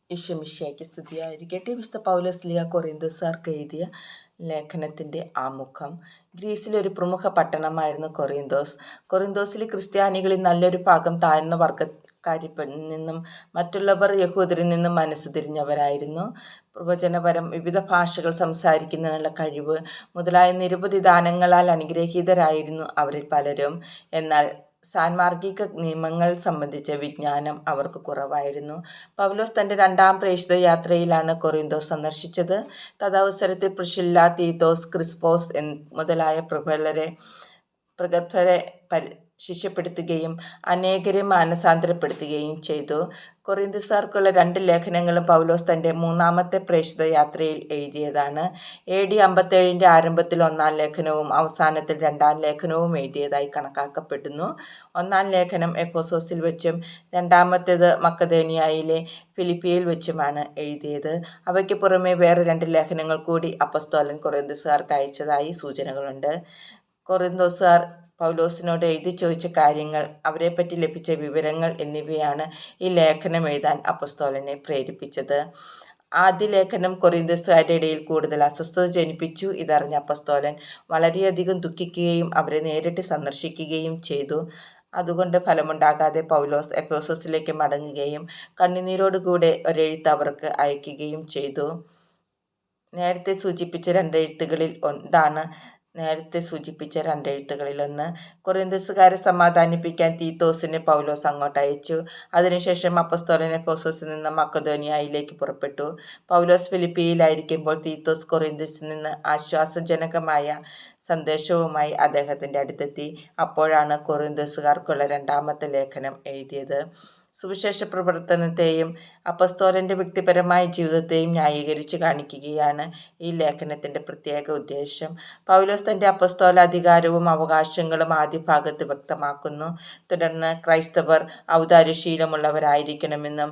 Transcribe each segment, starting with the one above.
ഈശോമിശിഹായ്ക്ക് സ്തുതിയായിരിക്കട്ടെ. വിശുദ്ധ പൗലോസ്ലീഹ കൊറിന്തോസുകാർക്ക് എഴുതിയ ലേഖനത്തിൻ്റെ ആമുഖം. ഗ്രീസിലൊരു പ്രമുഖ പട്ടണമായിരുന്നു കൊറിന്തോസ്. കൊറിന്തോസിലെ ക്രിസ്ത്യാനികളിൽ നല്ലൊരു ഭാഗം താഴ്ന്ന വർഗക്കാരിൽ നിന്നും മറ്റുള്ളവർ യഹൂദരിൽ നിന്നും മനസ്സ് തിരിഞ്ഞവരായിരുന്നു. പ്രവചനപരം, വിവിധ ഭാഷകൾ സംസാരിക്കുന്നതിനുള്ള കഴിവ് മുതലായ നിരവധി ദാനങ്ങളാൽ അനുഗ്രഹീതരായിരുന്നു അവരിൽ പലരും. എന്നാൽ സാൻമാർഗിക നിയമങ്ങൾ സംബന്ധിച്ച വിജ്ഞാനം അവർക്ക് കുറവായിരുന്നു. പൗലോസ് തൻ്റെ രണ്ടാം പ്രേക്ഷിത യാത്രയിലാണ് കൊറിന്തോസ് സന്ദർശിച്ചത്. തദവസരത്തിൽ പ്രിസ്കില്ല, തീത്തോസ്, ക്രിസ്പോസ് മുതലായ പ്രഗത്ഭരെ ശിഷ്യപ്പെടുത്തുകയും അനേകരെ മാനസാന്തരപ്പെടുത്തുകയും ചെയ്തു. കൊറിന്തോസുകാർക്കുള്ള 2 ലേഖനങ്ങളും പൗലോസ് തൻ്റെ മൂന്നാമത്തെ പ്രേക്ഷിത യാത്രയിൽ എഴുതിയതാണ്. AD 57 ആരംഭത്തിൽ 1-ാം ലേഖനവും അവസാനത്തിൽ 2-ാം ലേഖനവും എഴുതിയതായി കണക്കാക്കപ്പെടുന്നു. 1-ാം ലേഖനം എഫെസോസിൽ വെച്ചും രണ്ടാമത്തേത് മക്കെദോനിയയിലെ ഫിലിപ്പിയിൽ വെച്ചുമാണ് എഴുതിയത്. അവയ്ക്ക് പുറമെ വേറെ 2 ലേഖനങ്ങൾ കൂടി അപ്പസ്തോലൻ കൊറിന്തോസുകാർക്ക് അയച്ചതായി സൂചനകളുണ്ട്. കൊറിന്തോസുകാർ പൗലോസിനോട് എഴുതി ചോദിച്ച കാര്യങ്ങൾ, അവരെപ്പറ്റി ലഭിച്ച വിവരങ്ങൾ എന്നിവയാണ് ഈ ലേഖനം എഴുതാൻ അപ്പസ്തോലനെ പ്രേരിപ്പിച്ചത്. ആദ്യ ലേഖനം കൊറിന്തോസുകാരുടെ ഇടയിൽ കൂടുതൽ അസ്വസ്ഥത ജനിപ്പിച്ചു. ഇതറിഞ്ഞ അപ്പസ്തോലൻ വളരെയധികം ദുഃഖിക്കുകയും അവരെ നേരിട്ട് സന്ദർശിക്കുകയും ചെയ്തു. അതുകൊണ്ട് ഫലമുണ്ടാകാതെ പൗലോസ് എഫെസോസിലേക്ക് മടങ്ങുകയും കണ്ണുനീരോടുകൂടെ ഒരെഴുത്ത് അവർക്ക് അയക്കുകയും ചെയ്തു. നേരത്തെ സൂചിപ്പിച്ച രണ്ടെഴുത്തുകളിലൊന്ന്. കൊറിന്തോസുകാരെ സമാധാനിപ്പിക്കാൻ തീത്തോസിനെ പൗലോസ് അങ്ങോട്ട് അയച്ചു. അതിനുശേഷം അപ്പസ്തോലൻ എഫെസോസിൽ നിന്ന് മക്കെദോനിയയിലേക്ക് പുറപ്പെട്ടു. പൗലോസ് ഫിലിപ്പിയിലായിരിക്കുമ്പോൾ തീത്തോസ് കൊറിന്തോസിൽ നിന്ന് ആശ്വാസജനകമായ സന്ദേശവുമായി അദ്ദേഹത്തിൻ്റെ അടുത്തെത്തി. അപ്പോഴാണ് കൊറിന്തോസുകാർക്കുള്ള 2-ാമത്തെ ലേഖനം എഴുതിയത്. സുവിശേഷ പ്രവർത്തനത്തെയും അപ്പസ്തോലൻ്റെ വ്യക്തിപരമായ ജീവിതത്തെയും ന്യായീകരിച്ചു കാണിക്കുകയാണ് ഈ ലേഖനത്തിൻ്റെ പ്രത്യേക ഉദ്ദേശ്യം. പൗലോസ് തൻ്റെ അപ്പസ്തോല അധികാരവും അവകാശങ്ങളും ആദ്യ ഭാഗത്ത് വ്യക്തമാക്കുന്നു. തുടർന്ന് ക്രൈസ്തവർ ഔദാര്യശീലമുള്ളവരായിരിക്കണമെന്നും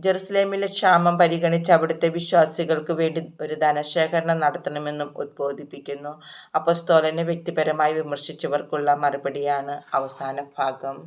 ജെറുസലേമിലെ ക്ഷാമം പരിഗണിച്ച് അവിടുത്തെ വിശ്വാസികൾക്ക് വേണ്ടി ഒരു ധനശേഖരണം നടത്തണമെന്നും ഉദ്ബോധിപ്പിക്കുന്നു. അപ്പസ്തോലനെ വ്യക്തിപരമായി വിമർശിച്ചവർക്കുള്ള മറുപടിയാണ് അവസാന ഭാഗം.